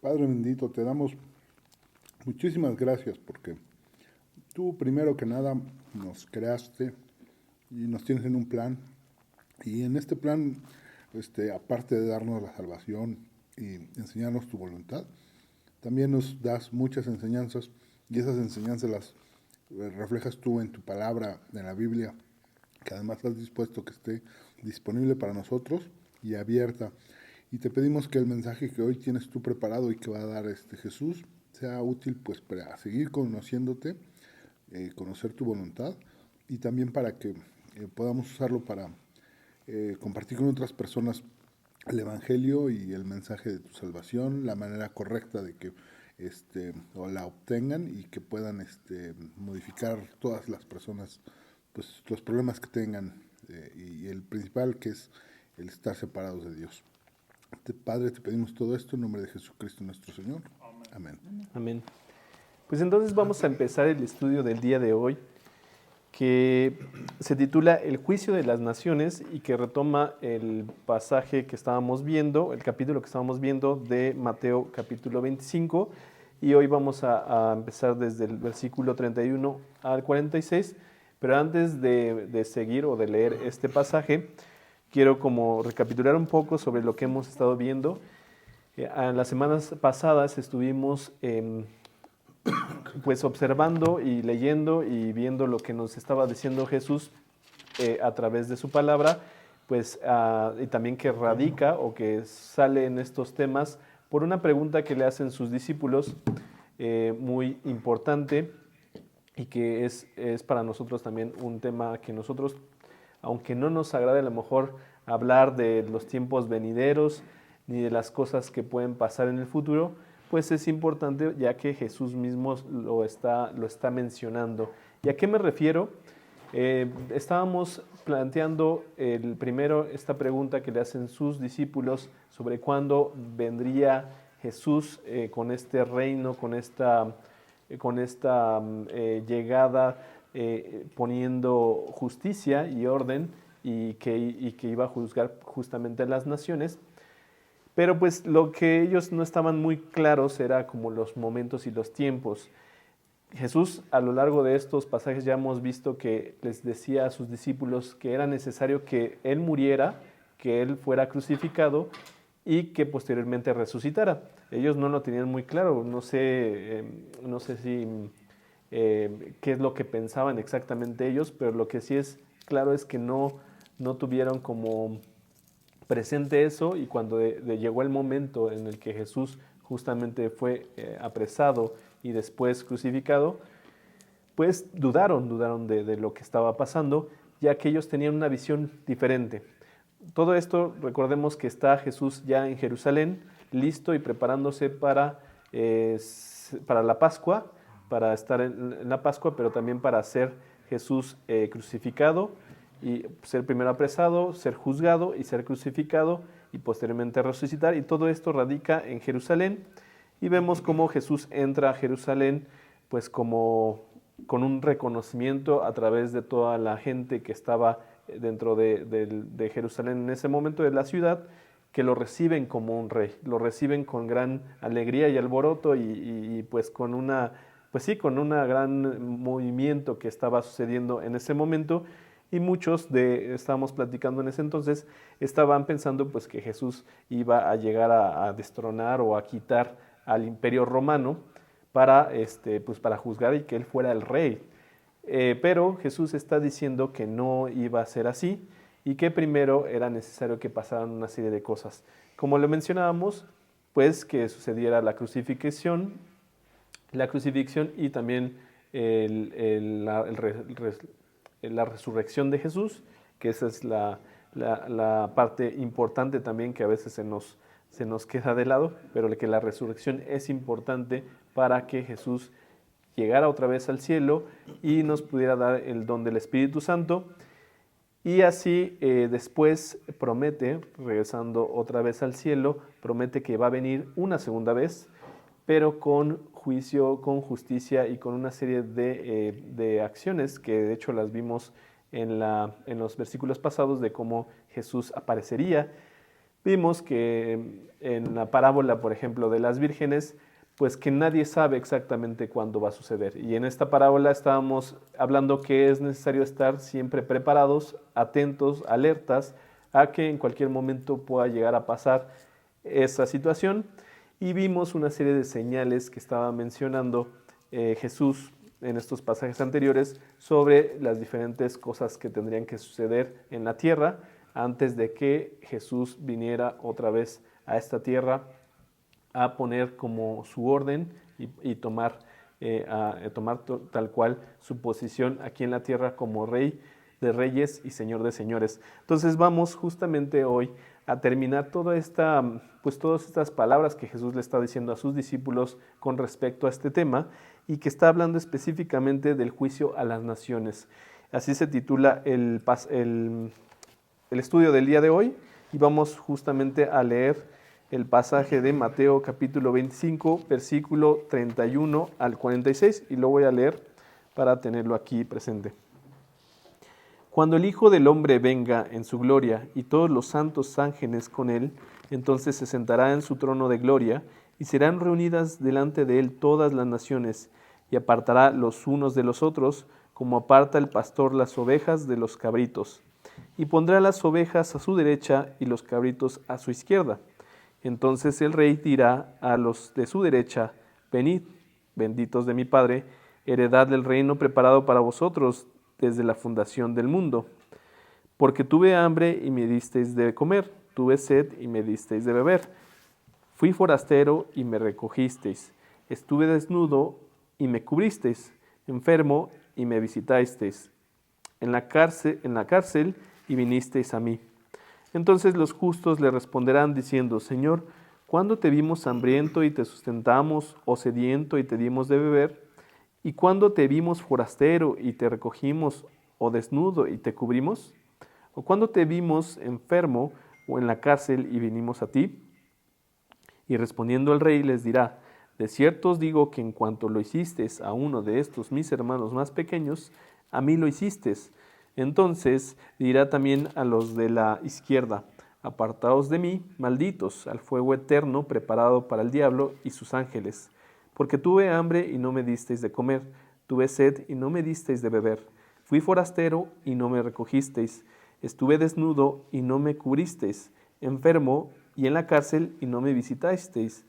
Padre bendito, te damos muchísimas gracias porque tú primero que nada nos creaste y nos tienes en un plan. Y en este plan, aparte de darnos la salvación y enseñarnos tu voluntad, también nos das muchas enseñanzas y esas enseñanzas las reflejas tú en tu palabra, en la Biblia, que además has dispuesto que esté disponible para nosotros y abierta. Y te pedimos que el mensaje que hoy tienes tú preparado y que va a dar Jesús sea útil pues para seguir conociéndote, conocer tu voluntad y también para que podamos usarlo para compartir con otras personas el Evangelio y el mensaje de tu salvación, la manera correcta de que o la obtengan y que puedan modificar todas las personas pues los problemas que tengan y el principal que es el estar separados de Dios. Padre, te pedimos todo esto en nombre de Jesucristo nuestro Señor. Amén. Amén. Pues entonces vamos a empezar el estudio del día de hoy, que se titula El juicio de las naciones y que retoma el pasaje que estábamos viendo, el capítulo que estábamos viendo de Mateo capítulo 25, y hoy vamos a empezar desde el versículo 31 al 46, pero antes de seguir o de leer este pasaje, quiero como recapitular un poco sobre lo que hemos estado viendo. En las semanas pasadas estuvimos pues observando y leyendo y viendo lo que nos estaba diciendo Jesús a través de su palabra, pues y también que radica o que sale en estos temas por una pregunta que le hacen sus discípulos muy importante y que es para nosotros también un tema que nosotros, aunque no nos agrade a lo mejor hablar de los tiempos venideros ni de las cosas que pueden pasar en el futuro, pues es importante ya que Jesús mismo lo está mencionando. ¿Y a qué me refiero? Estábamos planteando primero esta pregunta que le hacen sus discípulos sobre cuándo vendría Jesús con este reino, con esta llegada, poniendo justicia y orden y que iba a juzgar justamente a las naciones. Pero pues lo que ellos no estaban muy claros era como los momentos y los tiempos. Jesús a lo largo de estos pasajes ya hemos visto que les decía a sus discípulos que era necesario que Él muriera, que Él fuera crucificado y que posteriormente resucitara. Ellos no lo tenían muy claro, no sé si qué es lo que pensaban exactamente ellos, pero lo que sí es claro es que no tuvieron como presente eso, y cuando llegó el momento en el que Jesús justamente fue apresado y después crucificado, pues dudaron de lo que estaba pasando, ya que ellos tenían una visión diferente. Todo esto, recordemos que está Jesús ya en Jerusalén, listo y preparándose para la Pascua, para estar en la Pascua, pero también para ser Jesús crucificado y ser primero apresado, ser juzgado y ser crucificado y posteriormente resucitar. Y todo esto radica en Jerusalén, y vemos cómo Jesús entra a Jerusalén pues como con un reconocimiento a través de toda la gente que estaba dentro de Jerusalén en ese momento, de la ciudad, que lo reciben como un rey, lo reciben con gran alegría y alboroto y pues con una gran movimiento que estaba sucediendo en ese momento. Y muchos estábamos platicando en ese entonces, estaban pensando pues que Jesús iba a llegar a destronar o a quitar al Imperio Romano para juzgar y que él fuera el rey. Pero Jesús está diciendo que no iba a ser así y que primero era necesario que pasaran una serie de cosas. Como lo mencionábamos, pues que sucediera la crucifixión y también la resurrección de Jesús, que esa es la parte importante también que a veces se nos queda de lado, pero que la resurrección es importante para que Jesús llegara otra vez al cielo y nos pudiera dar el don del Espíritu Santo. Y así después promete, regresando otra vez al cielo, promete que va a venir una segunda vez, pero con juicio, con justicia y con una serie de acciones que de hecho las vimos en los versículos pasados de cómo Jesús aparecería. Vimos que en la parábola, por ejemplo, de las vírgenes, pues que nadie sabe exactamente cuándo va a suceder. Y en esta parábola estábamos hablando que es necesario estar siempre preparados, atentos, alertas, a que en cualquier momento pueda llegar a pasar esa situación. Y vimos una serie de señales que estaba mencionando Jesús en estos pasajes anteriores sobre las diferentes cosas que tendrían que suceder en la tierra antes de que Jesús viniera otra vez a esta tierra a poner como su orden y tomar, tal cual su posición aquí en la tierra como rey de reyes y señor de señores. Entonces vamos justamente hoy a terminar todas estas palabras que Jesús le está diciendo a sus discípulos con respecto a este tema y que está hablando específicamente del juicio a las naciones. Así se titula el estudio del día de hoy y vamos justamente a leer el pasaje de Mateo capítulo 25, versículo 31 al 46 y lo voy a leer para tenerlo aquí presente. Cuando el Hijo del Hombre venga en su gloria y todos los santos ángeles con él, entonces se sentará en su trono de gloria y serán reunidas delante de él todas las naciones y apartará los unos de los otros como aparta el pastor las ovejas de los cabritos. Y pondrá las ovejas a su derecha y los cabritos a su izquierda. Entonces el rey dirá a los de su derecha: venid, benditos de mi Padre, heredad del reino preparado para vosotros desde la fundación del mundo. Porque tuve hambre y me disteis de comer, tuve sed y me disteis de beber. Fui forastero y me recogisteis, estuve desnudo y me cubristeis, enfermo y me visitasteis, en la cárcel y vinisteis a mí. Entonces los justos le responderán diciendo: Señor, ¿cuándo te vimos hambriento y te sustentamos, o sediento y te dimos de beber? ¿Y cuándo te vimos forastero y te recogimos, o desnudo y te cubrimos? ¿O cuándo te vimos enfermo o en la cárcel y vinimos a ti? Y respondiendo el rey les dirá: de cierto os digo que en cuanto lo hicisteis a uno de estos mis hermanos más pequeños, a mí lo hicisteis. Entonces dirá también a los de la izquierda: apartaos de mí, malditos, al fuego eterno preparado para el diablo y sus ángeles. Porque tuve hambre y no me disteis de comer, tuve sed y no me disteis de beber, fui forastero y no me recogisteis, estuve desnudo y no me cubristeis, enfermo y en la cárcel y no me visitasteis.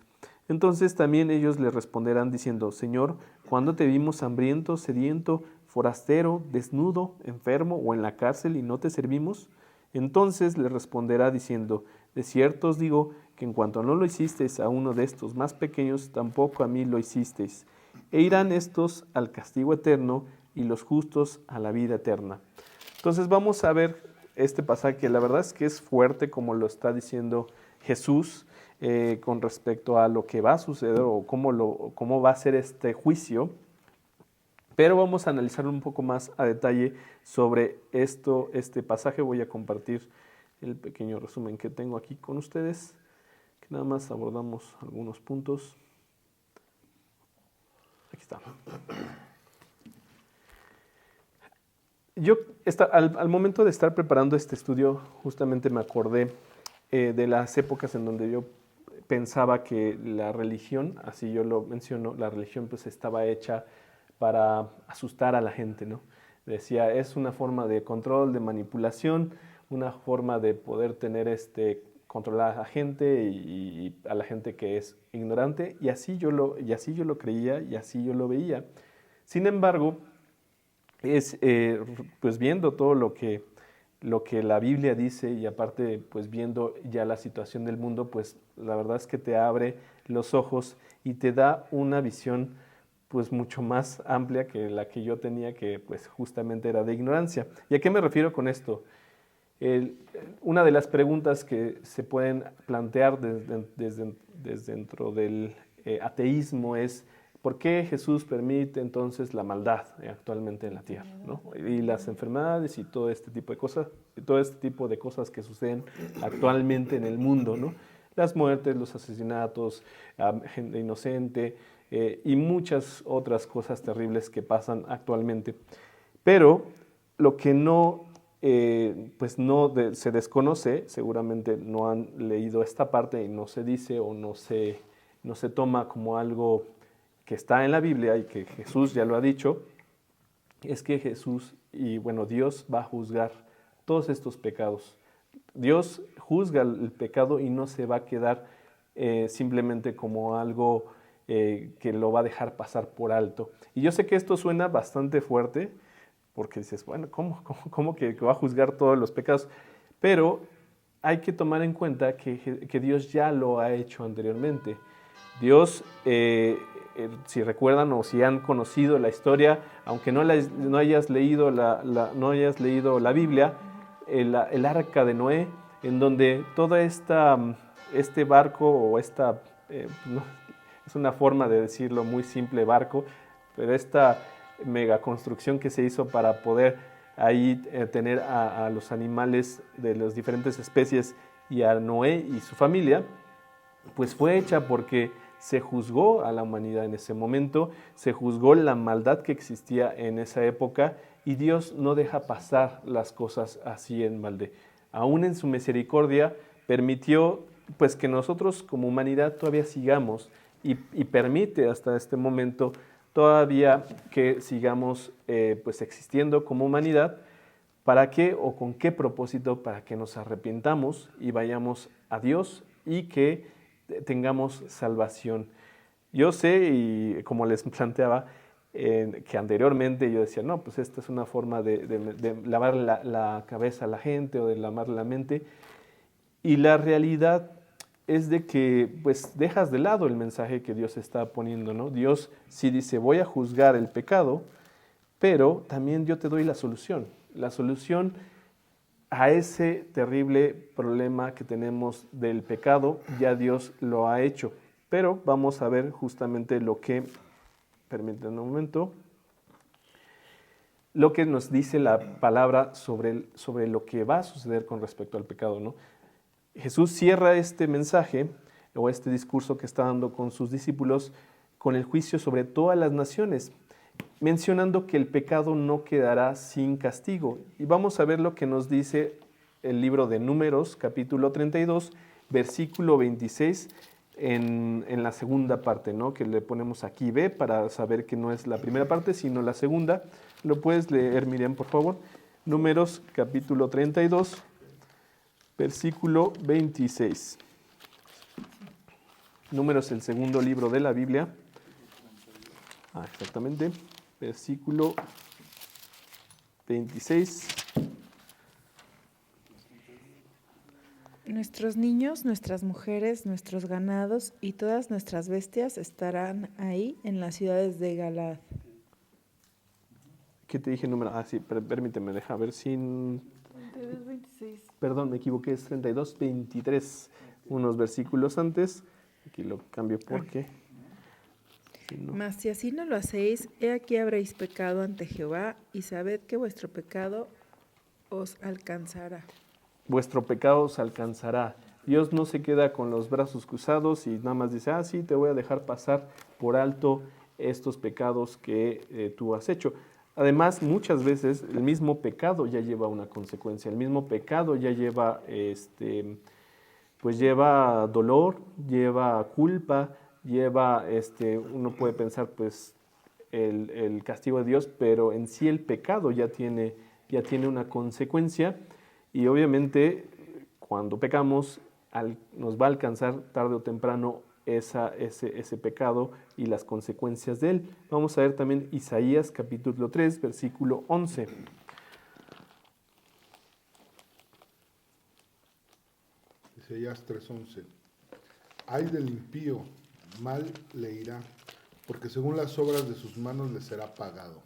Entonces también ellos le responderán diciendo: Señor, ¿cuándo te vimos hambriento, sediento, forastero, desnudo, enfermo o en la cárcel y no te servimos? Entonces le responderá diciendo: de cierto os digo que en cuanto no lo hicisteis a uno de estos más pequeños, tampoco a mí lo hicisteis. E irán estos al castigo eterno y los justos a la vida eterna. Entonces vamos a ver este pasaje que la verdad es que es fuerte, como lo está diciendo Jesús, con respecto a lo que va a suceder o cómo va a ser este juicio. Pero vamos a analizar un poco más a detalle sobre este pasaje. Voy a compartir el pequeño resumen que tengo aquí con ustedes, que nada más abordamos algunos puntos. Aquí está. Yo al momento de estar preparando este estudio, justamente me acordé de las épocas en donde yo pensaba que la religión, así yo lo menciono, la religión pues estaba hecha para asustar a la gente, ¿no? Decía, es una forma de control, de manipulación, una forma de poder tener controlar a la gente y a la gente que es ignorante, y así yo lo creía y así yo lo veía. Sin embargo, pues viendo todo lo que la Biblia dice y aparte pues viendo ya la situación del mundo, pues la verdad es que te abre los ojos y te da una visión pues mucho más amplia que la que yo tenía, que pues justamente era de ignorancia. ¿Y a qué me refiero con esto? Una de las preguntas que se pueden plantear desde dentro del ateísmo es: ¿por qué Jesús permite entonces la maldad actualmente en la tierra, ¿no? Y las enfermedades y todo este tipo de cosas que suceden actualmente en el mundo, ¿no? Las muertes, los asesinatos, gente inocente y muchas otras cosas terribles que pasan actualmente. Pero lo que no pues se desconoce, seguramente no han leído esta parte y no se dice o no se toma como algo que está en la Biblia y que Jesús ya lo ha dicho, es que Jesús y bueno, Dios va a juzgar todos estos pecados. Dios juzga el pecado y no se va a quedar simplemente como algo que lo va a dejar pasar por alto. Y yo sé que esto suena bastante fuerte, porque dices, bueno, ¿cómo que va a juzgar todos los pecados? Pero hay que tomar en cuenta que Dios ya lo ha hecho anteriormente. Dios, si recuerdan o si han conocido la historia, aunque no hayas leído no hayas leído la Biblia, el arca de Noé, en donde todo este barco o no, es una forma de decirlo muy simple, barco, pero esta mega construcción que se hizo para poder ahí tener a los animales de las diferentes especies y a Noé y su familia, pues fue hecha porque se juzgó a la humanidad en ese momento, se juzgó la maldad que existía en esa época y Dios no deja pasar las cosas así en balde. Aún en su misericordia permitió pues que nosotros como humanidad todavía sigamos y permite hasta este momento todavía que sigamos pues existiendo como humanidad. ¿Para qué o con qué propósito? Para que nos arrepintamos y vayamos a Dios y que tengamos salvación. Yo sé, y como les planteaba, que anteriormente yo decía, no, pues esta es una forma de lavar la cabeza a la gente o de lavar la mente. Y la realidad es de que pues dejas de lado el mensaje que Dios está poniendo, ¿no? Dios sí dice, voy a juzgar el pecado, pero también yo te doy la solución. La solución a ese terrible problema que tenemos del pecado, ya Dios lo ha hecho. Pero vamos a ver justamente permítanme un momento, lo que nos dice la palabra sobre lo que va a suceder con respecto al pecado, ¿no? Jesús cierra este mensaje o este discurso que está dando con sus discípulos con el juicio sobre todas las naciones, mencionando que el pecado no quedará sin castigo. Y vamos a ver lo que nos dice el libro de Números, capítulo 32, versículo 26, en la segunda parte, ¿no? Que le ponemos aquí B para saber que no es la primera parte, sino la segunda. ¿Lo puedes leer, Miriam, por favor? Números, capítulo 32, versículo 26. Números, el segundo libro de la Biblia. Exactamente. Versículo 26. Nuestros niños, nuestras mujeres, nuestros ganados y todas nuestras bestias estarán ahí en las ciudades de Galaad. ¿Qué te dije número? Sí, permíteme, deja ver si... 32, 26. Perdón, me equivoqué, es 32, 23. Unos versículos antes. Aquí lo cambio porque... Si no. Mas si así no lo hacéis, he aquí habréis pecado ante Jehová, y sabed que vuestro pecado os alcanzará. Vuestro pecado os alcanzará. Dios no se queda con los brazos cruzados y nada más dice, sí, te voy a dejar pasar por alto estos pecados que tú has hecho. Además, muchas veces el mismo pecado ya lleva una consecuencia, el mismo pecado ya lleva, pues lleva dolor, lleva culpa, lleva, uno puede pensar, pues, el castigo de Dios, pero en sí el pecado ya tiene una consecuencia. Y obviamente cuando pecamos nos va a alcanzar tarde o temprano ese pecado y las consecuencias de él. Vamos a ver también Isaías capítulo 3, versículo 11. Isaías 3:11. Ay del impío, mal le irá, porque según las obras de sus manos le será pagado.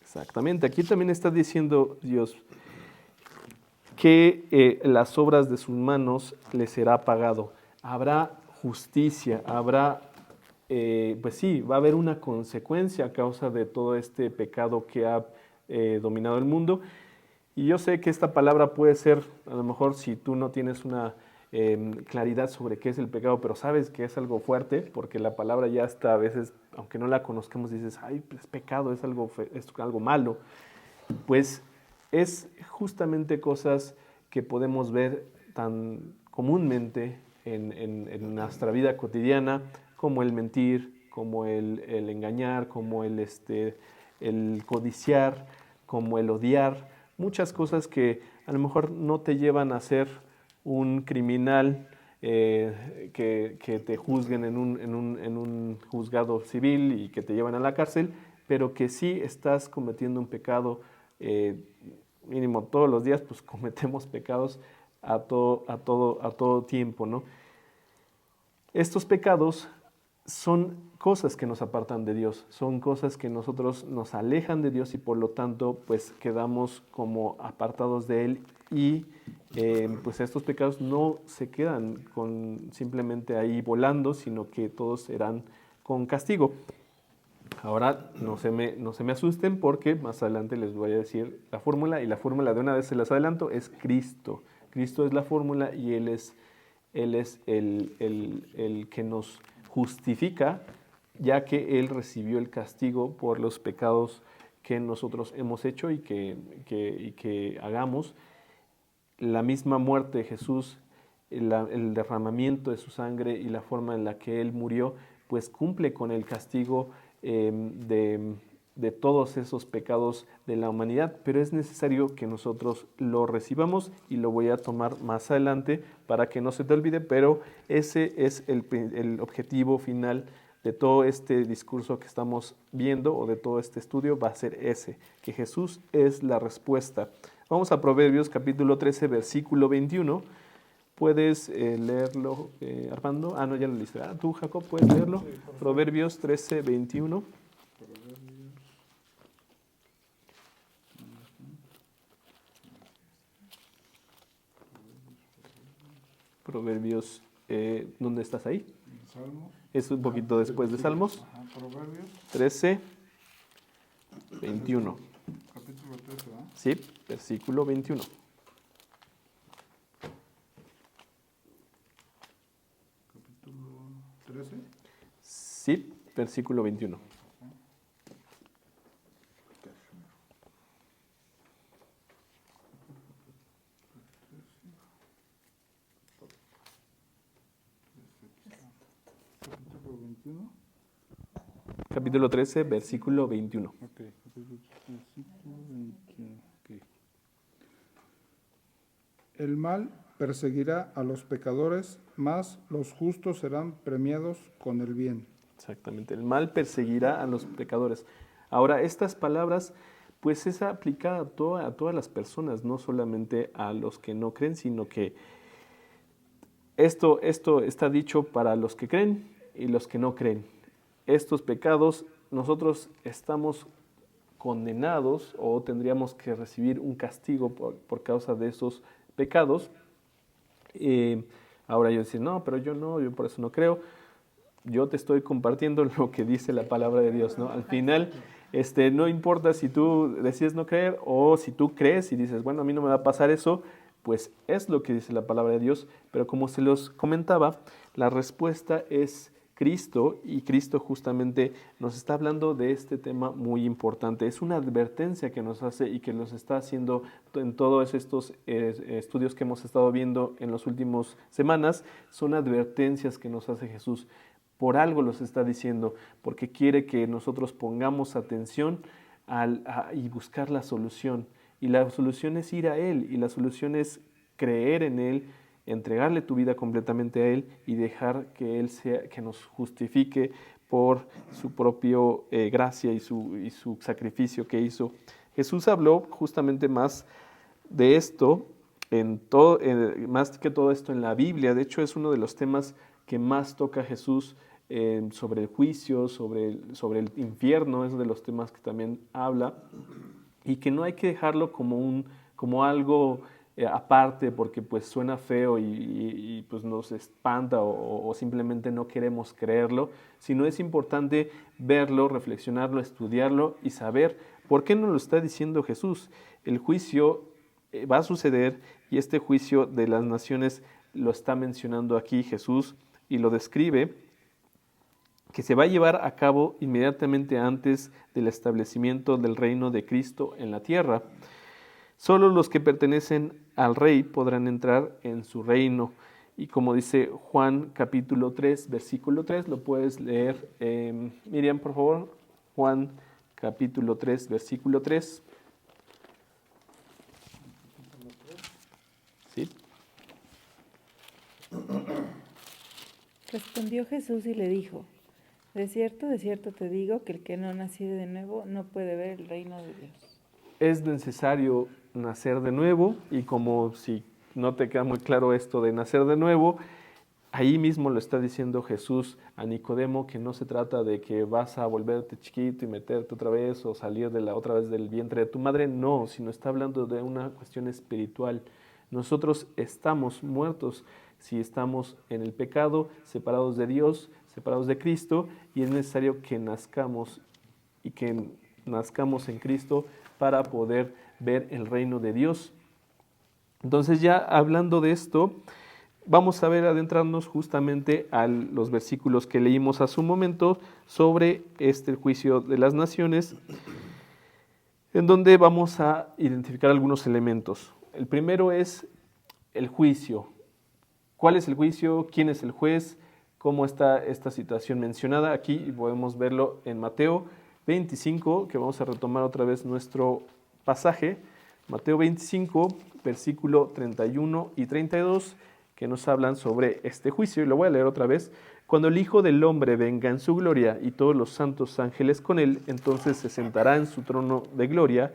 Exactamente, aquí también está diciendo Dios que las obras de sus manos le será pagado. Habrá justicia, pues sí, va a haber una consecuencia a causa de todo este pecado que ha dominado el mundo. Y yo sé que esta palabra puede ser, a lo mejor si tú no tienes una claridad sobre qué es el pecado, pero sabes que es algo fuerte, porque la palabra ya está a veces, aunque no la conozcamos, dices, ay, pues pecado, es algo malo. Pues es justamente cosas que podemos ver tan comúnmente en nuestra vida cotidiana, como el mentir, como el engañar, como el codiciar, como el odiar, muchas cosas que a lo mejor no te llevan a ser un criminal que te juzguen en un juzgado civil y que te llevan a la cárcel, pero que sí estás cometiendo un pecado, mínimo todos los días, pues cometemos pecados a todo tiempo, ¿no? Estos pecados son cosas que nos apartan de Dios, son cosas que nosotros nos alejan de Dios y por lo tanto pues quedamos como apartados de Él y pues estos pecados no se quedan simplemente ahí volando, sino que todos serán con castigo. Ahora no se me asusten porque más adelante les voy a decir la fórmula y la fórmula de una vez se las adelanto es Cristo. Cristo es la fórmula y Él es el que nos justifica, ya que Él recibió el castigo por los pecados que nosotros hemos hecho y que hagamos. La misma muerte de Jesús, el derramamiento de su sangre y la forma en la que Él murió, pues cumple con el castigo de todos esos pecados de la humanidad, pero es necesario que nosotros lo recibamos y lo voy a tomar más adelante para que no se te olvide, pero ese es el objetivo final de todo este discurso que estamos viendo o de todo este estudio, va a ser ese, que Jesús es la respuesta. Vamos a Proverbios capítulo 13, versículo 21. ¿Puedes leerlo, Armando? No, ya lo leíste. Tú, Jacob, ¿puedes leerlo? Proverbios 13, 21. Proverbios, ¿dónde estás ahí? Salmo. Es un poquito después de Salmos. Proverbios 13, 21. capítulo 13, ¿verdad? Sí, versículo 21. Capítulo 13. Sí, versículo 21. Capítulo 21. Capítulo 13, versículo 21. Ok, capítulo 13, versículo 21. Okay. El mal perseguirá a los pecadores, mas los justos serán premiados con el bien. Exactamente, el mal perseguirá a los pecadores. Ahora, estas palabras, pues es aplicada a todas las personas, no solamente a los que no creen, sino que esto está dicho para los que creen y los que no creen. Estos pecados, nosotros estamos condenados o tendríamos que recibir un castigo por causa de esos pecados. Ahora yo decir, no, pero yo por eso no creo. Yo te estoy compartiendo lo que dice la palabra de Dios, ¿no? Al final, no importa si tú decides no creer o si tú crees y dices, bueno, a mí no me va a pasar eso, pues es lo que dice la palabra de Dios. Pero como se los comentaba, la respuesta es Cristo y Cristo justamente nos está hablando de este tema muy importante. Es una advertencia que nos hace y que nos está haciendo en todos estos estudios que hemos estado viendo en las últimas semanas. Son advertencias que nos hace Jesús. Por algo los está diciendo, porque quiere que nosotros pongamos atención y buscar la solución. Y la solución es ir a Él, y la solución es creer en Él, entregarle tu vida completamente a Él y dejar que Él sea, que nos justifique por su propio gracia y su sacrificio que hizo. Jesús habló justamente más de esto, más que todo esto en la Biblia. De hecho, es uno de los temas que más toca Jesús sobre el juicio, sobre el infierno, es de los temas que también habla, y que no hay que dejarlo como algo aparte porque pues suena feo y pues nos espanta o simplemente no queremos creerlo, sino es importante verlo, reflexionarlo, estudiarlo y saber por qué nos lo está diciendo Jesús. El juicio va a suceder y este juicio de las naciones lo está mencionando aquí Jesús y lo describe, que se va a llevar a cabo inmediatamente antes del establecimiento del reino de Cristo en la tierra. Solo los que pertenecen al rey podrán entrar en su reino. Y como dice Juan capítulo 3, versículo 3, lo puedes leer. Miriam, por favor. Juan capítulo 3, versículo 3. ¿Sí? Respondió Jesús y le dijo, de cierto te digo que el que no naciere de nuevo no puede ver el reino de Dios. Es necesario nacer de nuevo, y como si no te queda muy claro esto de nacer de nuevo, ahí mismo lo está diciendo Jesús a Nicodemo, que no se trata de que vas a volverte chiquito y meterte otra vez o salir otra vez del vientre de tu madre, no, sino está hablando de una cuestión espiritual. Nosotros estamos muertos si estamos en el pecado, separados de Dios, separados de Cristo, y es necesario que nazcamos y que nazcamos en Cristo para poder ver el reino de Dios. Entonces, ya hablando de esto, vamos a adentrarnos justamente a los versículos que leímos hace un momento sobre el juicio de las naciones, en donde vamos a identificar algunos elementos. El primero es el juicio. ¿Cuál es el juicio? ¿Quién es el juez? ¿Cómo está esta situación mencionada? Aquí podemos verlo en Mateo 25, que vamos a retomar otra vez nuestro pasaje. Mateo 25, versículo 31 y 32, que nos hablan sobre este juicio. Y lo voy a leer otra vez. Cuando el Hijo del Hombre venga en su gloria y todos los santos ángeles con él, entonces se sentará en su trono de gloria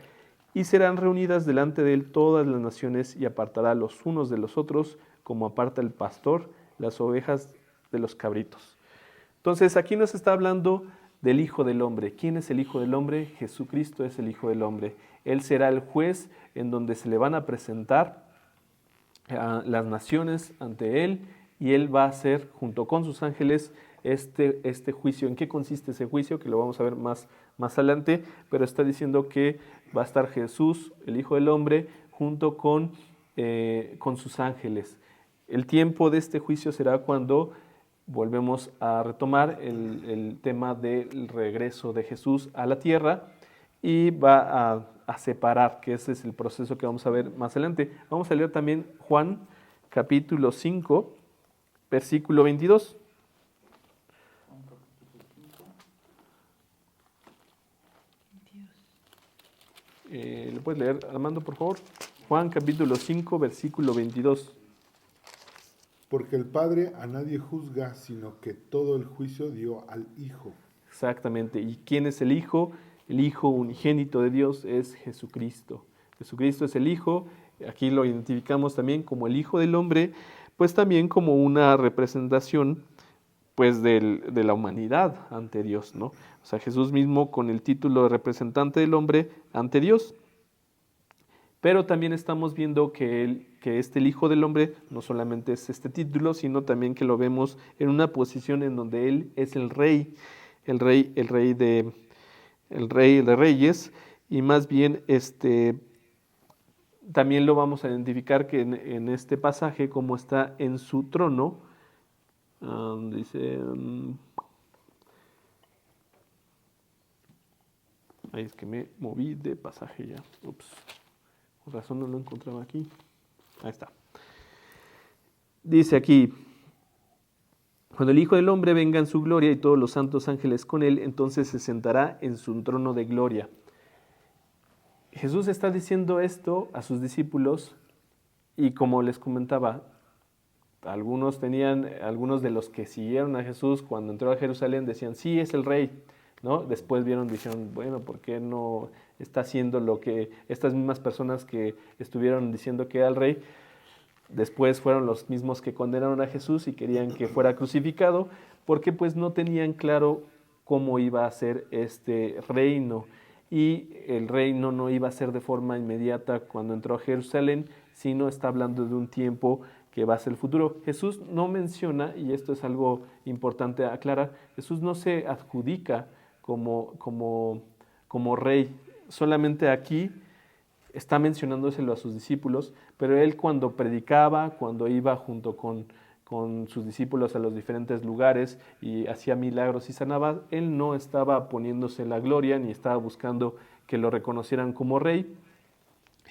y serán reunidas delante de él todas las naciones y apartará los unos de los otros, como aparta el pastor las ovejas de los cabritos. Entonces aquí nos está hablando del Hijo del Hombre. ¿Quién es el Hijo del Hombre? Jesucristo es el Hijo del Hombre. Él será el juez en donde se le van a presentar a las naciones ante él, y él va a hacer junto con sus ángeles este juicio. ¿En qué consiste ese juicio? Que lo vamos a ver más adelante, pero está diciendo que va a estar Jesús, el Hijo del Hombre, junto con sus ángeles. El tiempo de este juicio será cuando volvemos a retomar el tema del regreso de Jesús a la tierra, y va a separar, que ese es el proceso que vamos a ver más adelante. Vamos a leer también Juan capítulo 5, versículo 22. ¿Lo puedes leer, Armando, por favor? Juan capítulo 5, versículo 22. Porque el Padre a nadie juzga, sino que todo el juicio dio al Hijo. Exactamente. ¿Y quién es el Hijo? El Hijo unigénito de Dios es Jesucristo. Jesucristo es el Hijo. Aquí lo identificamos también como el Hijo del Hombre, pues también como una representación pues de la humanidad ante Dios, ¿no? O sea, Jesús mismo con el título de representante del hombre ante Dios. Pero también estamos viendo que el Hijo del Hombre no solamente es este título, sino también que lo vemos en una posición en donde Él es el rey de reyes, y más bien también lo vamos a identificar que en este pasaje, como está en su trono, dice... Ahí es que me moví de pasaje ya. Ups. Por razón no lo encontraba aquí. Ahí está. Dice aquí: cuando el Hijo del Hombre venga en su gloria y todos los santos ángeles con él, entonces se sentará en su trono de gloria. Jesús está diciendo esto a sus discípulos, y como les comentaba, algunos de los que siguieron a Jesús cuando entró a Jerusalén decían, sí, es el rey, ¿no? Después dijeron, bueno, ¿por qué no está haciendo lo que estas mismas personas que estuvieron diciendo que era el rey? Después fueron los mismos que condenaron a Jesús y querían que fuera crucificado, porque pues no tenían claro cómo iba a ser este reino. Y el reino no iba a ser de forma inmediata cuando entró a Jerusalén, sino está hablando de un tiempo que va a ser el futuro. Jesús no menciona, y esto es algo importante aclarar, Jesús no se adjudica como rey. Solamente aquí está mencionándoselo a sus discípulos, pero él cuando predicaba, cuando iba junto con sus discípulos a los diferentes lugares y hacía milagros y sanaba, él no estaba poniéndose la gloria ni estaba buscando que lo reconocieran como rey.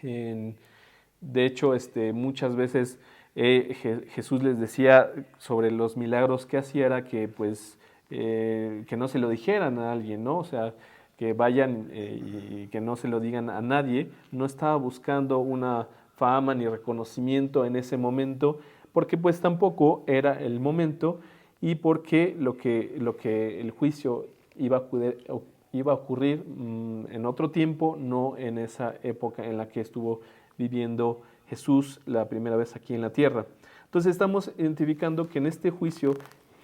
De hecho, muchas veces Jesús les decía sobre los milagros que hacía, era que pues que no se lo dijeran a alguien, ¿no? O sea, que vayan y que no se lo digan a nadie. No estaba buscando una fama ni reconocimiento en ese momento, porque pues tampoco era el momento y porque lo que el juicio iba a ocurrir en otro tiempo, no en esa época en la que estuvo viviendo Jesús la primera vez aquí en la tierra. Entonces estamos identificando que en este juicio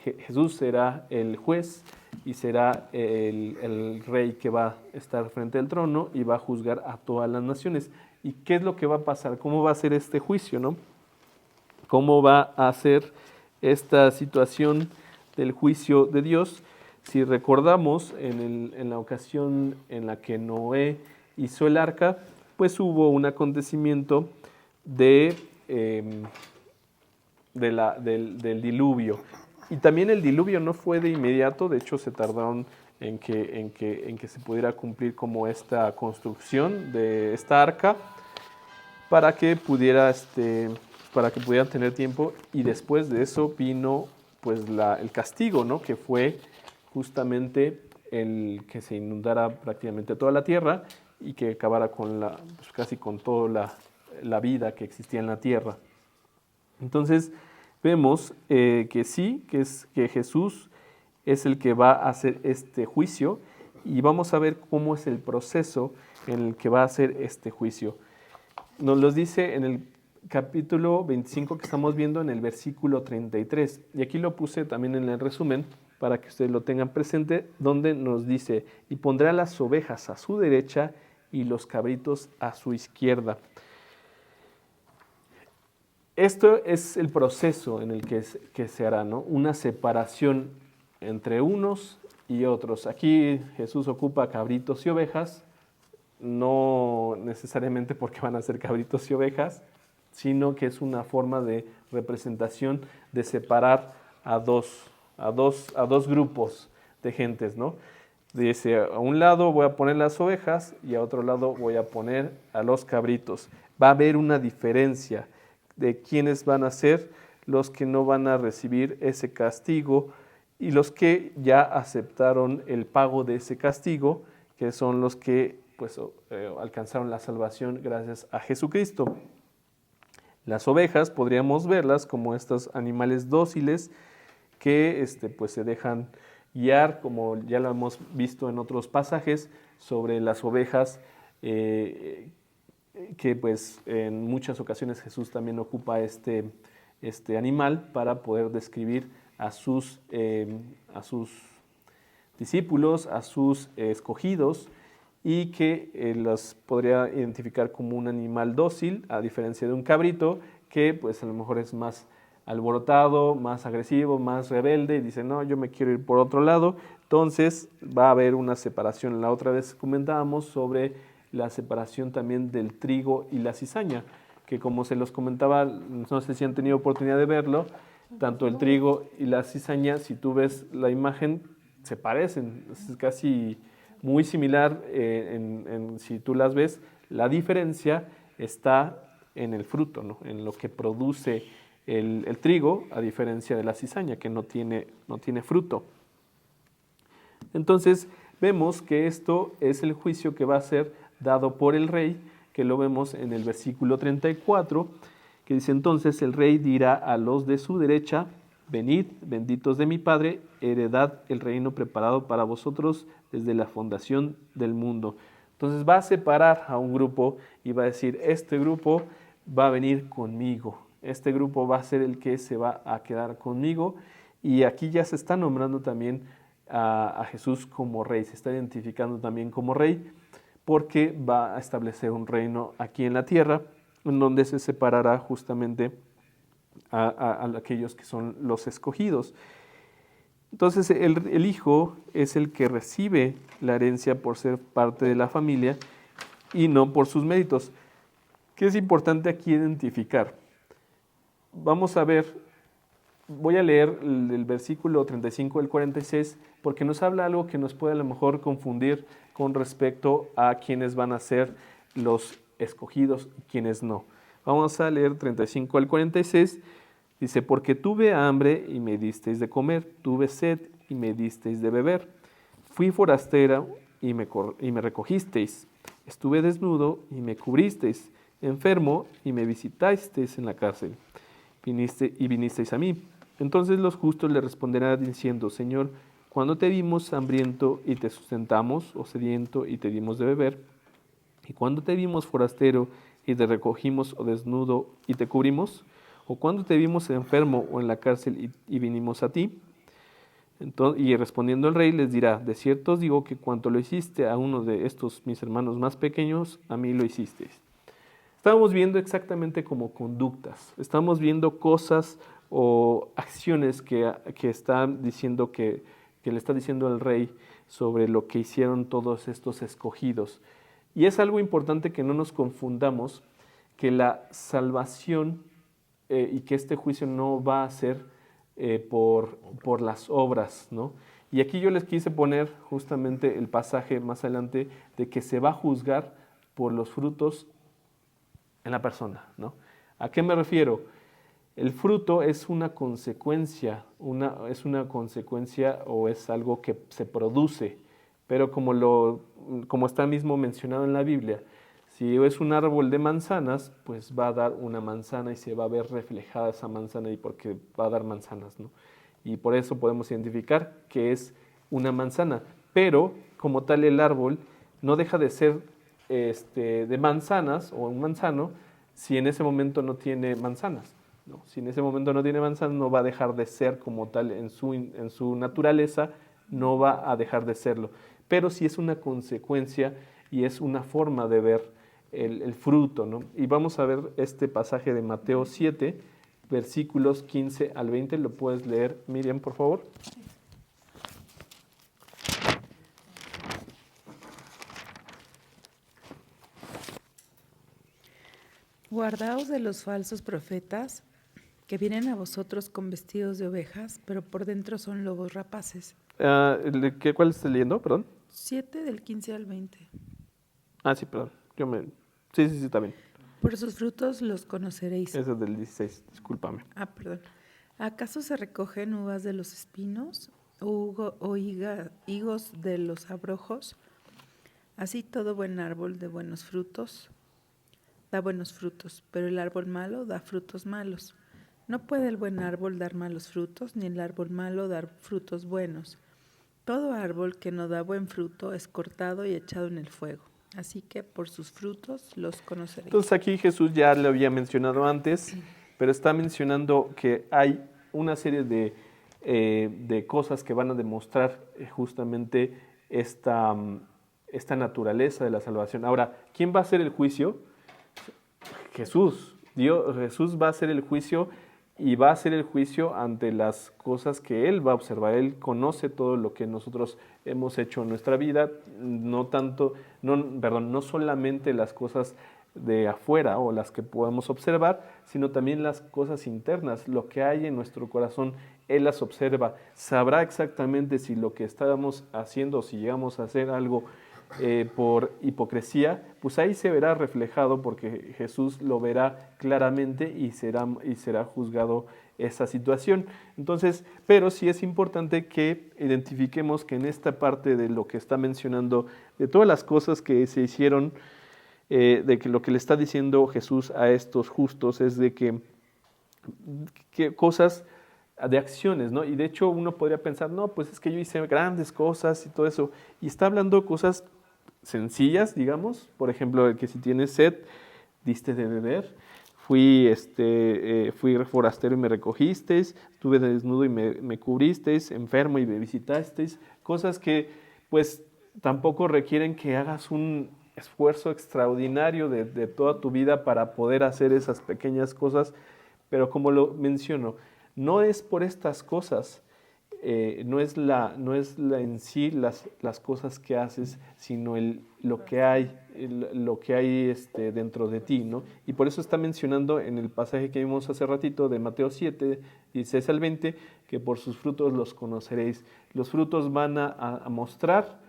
Jesús será el juez y será el rey que va a estar frente al trono y va a juzgar a todas las naciones. ¿Y qué es lo que va a pasar? ¿Cómo va a ser este juicio, no? ¿Cómo va a ser esta situación del juicio de Dios? Si recordamos, en la ocasión en la que Noé hizo el arca, pues hubo un acontecimiento del diluvio. Y también el diluvio no fue de inmediato, de hecho se tardaron en que se pudiera cumplir como esta construcción de esta arca para que pudieran tener tiempo, y después de eso vino pues el castigo, ¿no? Que fue justamente el que se inundara prácticamente toda la tierra y que acabara con casi con toda la vida que existía en la tierra. Entonces vemos que sí, que Jesús es el que va a hacer este juicio, y vamos a ver cómo es el proceso en el que va a hacer este juicio. Nos lo dice en el capítulo 25 que estamos viendo en el versículo 33, y aquí lo puse también en el resumen para que ustedes lo tengan presente, donde nos dice: y pondrá las ovejas a su derecha y los cabritos a su izquierda. Esto es el proceso en el que se hará, ¿no? Una separación entre unos y otros. Aquí Jesús ocupa cabritos y ovejas, no necesariamente porque van a ser cabritos y ovejas, sino que es una forma de representación de separar a dos grupos de gentes, ¿no? Dice, a un lado voy a poner las ovejas y a otro lado voy a poner a los cabritos. Va a haber una diferencia de quiénes van a ser los que no van a recibir ese castigo y los que ya aceptaron el pago de ese castigo, que son los que pues alcanzaron la salvación gracias a Jesucristo. Las ovejas podríamos verlas como estos animales dóciles que pues se dejan guiar, como ya lo hemos visto en otros pasajes sobre las ovejas, que pues en muchas ocasiones Jesús también ocupa este animal para poder describir a sus discípulos, a sus escogidos, y que las podría identificar como un animal dócil, a diferencia de un cabrito que pues a lo mejor es más alborotado, más agresivo, más rebelde, y dice, no, yo me quiero ir por otro lado. Entonces va a haber una separación. La otra vez comentábamos sobre la separación también del trigo y la cizaña, que como se los comentaba, no sé si han tenido oportunidad de verlo, tanto el trigo y la cizaña, si tú ves la imagen, se parecen, es casi muy similar si tú las ves. La diferencia está en el fruto, ¿no? En lo que produce el trigo, a diferencia de la cizaña, que no tiene fruto. Entonces vemos que esto es el juicio que va a ser dado por el rey, que lo vemos en el versículo 34, que dice: entonces el rey dirá a los de su derecha: venid, benditos de mi Padre, heredad el reino preparado para vosotros desde la fundación del mundo. Entonces va a separar a un grupo y va a decir: este grupo va a venir conmigo, este grupo va a ser el que se va a quedar conmigo. Y aquí ya se está nombrando también a Jesús como rey, se está identificando también como rey, porque va a establecer un reino aquí en la tierra, en donde se separará justamente a aquellos que son los escogidos. Entonces el hijo es el que recibe la herencia por ser parte de la familia y no por sus méritos. ¿Qué es importante aquí identificar? Vamos a ver, voy a leer el versículo 35 al 46, porque nos habla algo que nos puede a lo mejor confundir con respecto a quienes van a ser los escogidos y quiénes no. Vamos a leer 35 al 46. Dice, porque tuve hambre y me disteis de comer, tuve sed y me disteis de beber. Fui forastera y me recogisteis. Estuve desnudo y me cubristeis. Enfermo y me visitasteis en la cárcel. Vinisteis a mí. Entonces los justos le responderán diciendo, Señor, ¿cuándo te vimos hambriento y te sustentamos, o sediento y te dimos de beber? ¿Y cuándo te vimos forastero y te recogimos, o desnudo y te cubrimos? ¿O cuándo te vimos enfermo o en la cárcel y vinimos a ti? Entonces, y respondiendo el rey les dirá, de cierto os digo que cuanto lo hiciste a uno de estos mis hermanos más pequeños, a mí lo hicisteis. Estamos viendo exactamente como conductas, estamos viendo cosas o acciones que están diciendo que le está diciendo el rey sobre lo que hicieron todos estos escogidos. Y es algo importante que no nos confundamos, que la salvación y que este juicio no va a ser por las obras, ¿no? Y aquí yo les quise poner justamente el pasaje más adelante de que se va a juzgar por los frutos en la persona, ¿no? ¿A qué me refiero? El fruto es una consecuencia, o es algo que se produce, pero como está mismo mencionado en la Biblia, si es un árbol de manzanas, pues va a dar una manzana y se va a ver reflejada esa manzana y porque va a dar manzanas, ¿no? Y por eso podemos identificar que es una manzana, pero como tal el árbol no deja de ser de manzanas o un manzano si en ese momento no tiene manzanas, ¿no? Si en ese momento no tiene manzanas, no va a dejar de ser como tal en su naturaleza, no va a dejar de serlo. Pero sí es una consecuencia y es una forma de ver el fruto, ¿no? Y vamos a ver este pasaje de Mateo 7, versículos 15 al 20. ¿Lo puedes leer, Miriam, por favor? Guardaos de los falsos profetas que vienen a vosotros con vestidos de ovejas, pero por dentro son lobos rapaces. ¿Cuál estás leyendo? Perdón. 7 del 15 al 20. Ah, sí, perdón. Sí, está bien. Por sus frutos los conoceréis. Ese es del 16, discúlpame. Perdón. ¿Acaso se recogen uvas de los espinos o higos de los abrojos? Así todo buen árbol de buenos frutos da buenos frutos, pero el árbol malo da frutos malos. No puede el buen árbol dar malos frutos, ni el árbol malo dar frutos buenos. Todo árbol que no da buen fruto es cortado y echado en el fuego. Así que por sus frutos los conoceréis. Entonces aquí Jesús ya lo había mencionado antes, pero está mencionando que hay una serie de cosas que van a demostrar justamente esta naturaleza de la salvación. Ahora, ¿quién va a hacer el juicio? Jesús. Jesús va a hacer el juicio y va a hacer el juicio ante las cosas que Él va a observar. Él conoce todo lo que nosotros hemos hecho en nuestra vida, no solamente las cosas de afuera o las que podemos observar, sino también las cosas internas, lo que hay en nuestro corazón, Él las observa. Sabrá exactamente si lo que estábamos haciendo, si llegamos a hacer algo por hipocresía, pues ahí se verá reflejado porque Jesús lo verá claramente y será juzgado esa situación. Entonces, pero sí es importante que identifiquemos que en esta parte de lo que está mencionando, de todas las cosas que se hicieron, de que lo que le está diciendo Jesús a estos justos es de que cosas de acciones, ¿no? Y de hecho uno podría pensar, no, pues es que yo hice grandes cosas y todo eso, y está hablando de cosas sencillas, digamos, por ejemplo, que si tienes sed, diste de beber, fui forastero y me recogisteis, estuve desnudo y me cubristeis, enfermo y me visitasteis, cosas que pues tampoco requieren que hagas un esfuerzo extraordinario de toda tu vida para poder hacer esas pequeñas cosas, pero como lo menciono, no es por estas cosas, no es en sí las cosas que haces, sino lo que hay dentro de ti, ¿no? Y por eso está mencionando en el pasaje que vimos hace ratito de Mateo 7, 16 al 20, que por sus frutos los conoceréis. Los frutos van a mostrar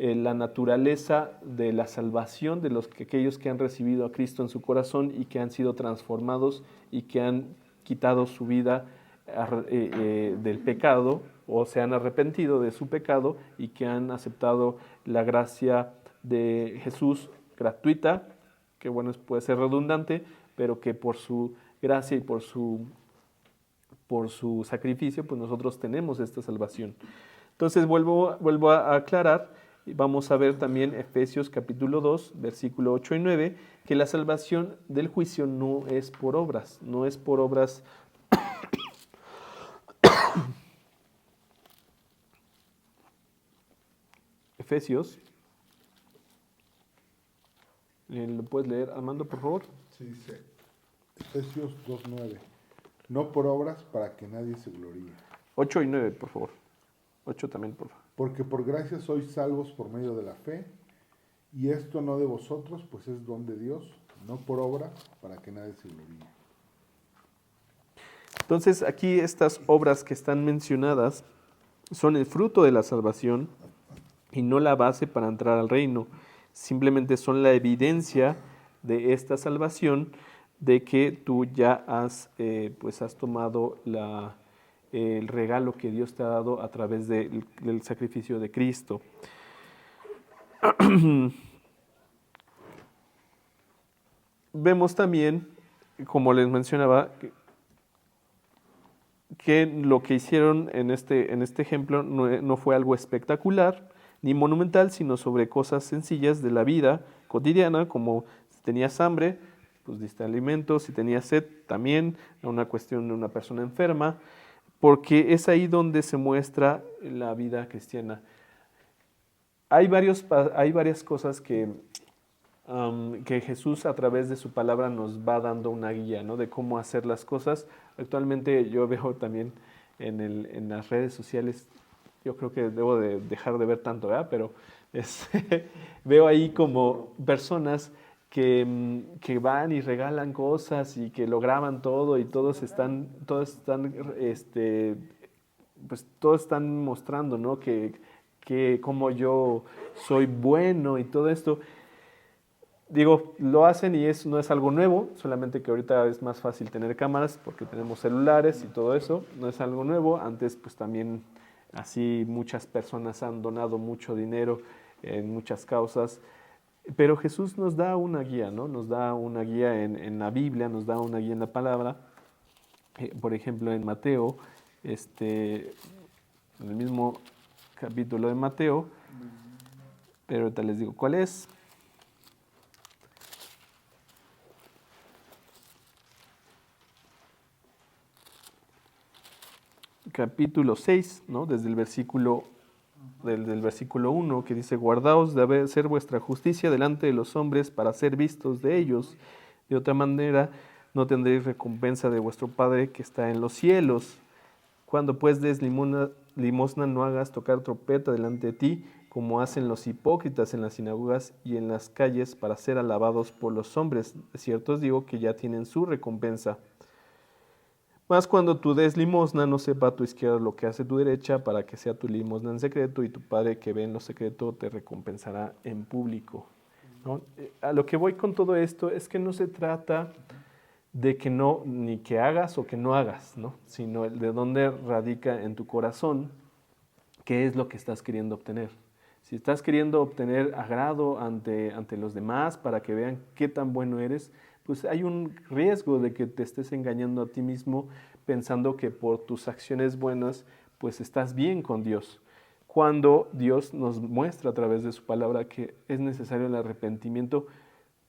la naturaleza de la salvación de aquellos que han recibido a Cristo en su corazón y que han sido transformados y que han quitado su vida del pecado o se han arrepentido de su pecado y que han aceptado la gracia de Jesús gratuita, que bueno, puede ser redundante, pero que por su gracia y por su sacrificio, pues nosotros tenemos esta salvación. Entonces vuelvo a aclarar, y vamos a ver también Efesios capítulo 2, versículo 8 y 9, que la salvación del juicio no es por obras, no es por obras Efesios, ¿lo puedes leer, Armando, por favor? Sí, dice Efesios 2:9. No por obras para que nadie se gloríe. 8 y 9, por favor. 8 también, por favor. Porque por gracia sois salvos por medio de la fe, y esto no de vosotros, pues es don de Dios, no por obra para que nadie se gloríe. Entonces, aquí estas obras que están mencionadas son el fruto de la salvación y no la base para entrar al reino. Simplemente son la evidencia de esta salvación, de que tú ya has tomado el regalo que Dios te ha dado a través del sacrificio de Cristo. Vemos también, como les mencionaba, que lo que hicieron en este ejemplo no fue algo espectacular ni monumental, sino sobre cosas sencillas de la vida cotidiana, como si tenías hambre, pues diste alimento, si tenías sed, también, una cuestión de una persona enferma, porque es ahí donde se muestra la vida cristiana. Hay varias cosas que Jesús a través de su palabra nos va dando una guía, ¿no?, de cómo hacer las cosas. Actualmente yo veo también en las redes sociales, yo creo que debo de dejar de ver tanto, ¿verdad? Pero veo ahí como personas que van y regalan cosas y que lo graban todo y todos están mostrando, ¿no?, que como yo soy bueno y todo esto. Digo, lo hacen y no es algo nuevo, solamente que ahorita es más fácil tener cámaras porque tenemos celulares y todo eso, no es algo nuevo. Antes pues también así muchas personas han donado mucho dinero en muchas causas, pero Jesús nos da una guía, ¿no? Nos da una guía en la Biblia, nos da una guía en la palabra. Por ejemplo, en Mateo, en el mismo capítulo de Mateo, pero ahorita les digo cuál es. Capítulo 6, ¿no?, desde el versículo 1, que dice: guardaos de hacer vuestra justicia delante de los hombres para ser vistos de ellos. De otra manera no tendréis recompensa de vuestro Padre que está en los cielos. Cuando pues des limosna, no hagas tocar trompeta delante de ti, como hacen los hipócritas en las sinagogas y en las calles, para ser alabados por los hombres. De cierto os digo que ya tienen su recompensa. Mas cuando tú des limosna, no sepa tu izquierda lo que hace tu derecha, para que sea tu limosna en secreto, y tu Padre que ve en lo secreto te recompensará en público, ¿no? A lo que voy con todo esto es que no se trata de que no, ni que hagas o que no hagas, ¿no?, sino de dónde radica en tu corazón qué es lo que estás queriendo obtener. Si estás queriendo obtener agrado ante los demás para que vean qué tan bueno eres, pues hay un riesgo de que te estés engañando a ti mismo pensando que por tus acciones buenas pues estás bien con Dios, cuando Dios nos muestra a través de su palabra que es necesario el arrepentimiento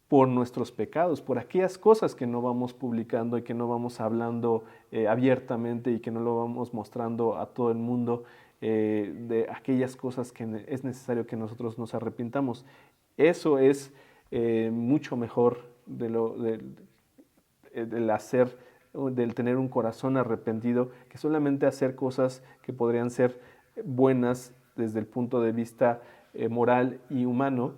por nuestros pecados, por aquellas cosas que no vamos publicando y que no vamos hablando abiertamente y que no lo vamos mostrando a todo el mundo, de aquellas cosas que es necesario que nosotros nos arrepintamos. Eso es mucho mejor del tener un corazón arrepentido, que solamente hacer cosas que podrían ser buenas desde el punto de vista moral y humano,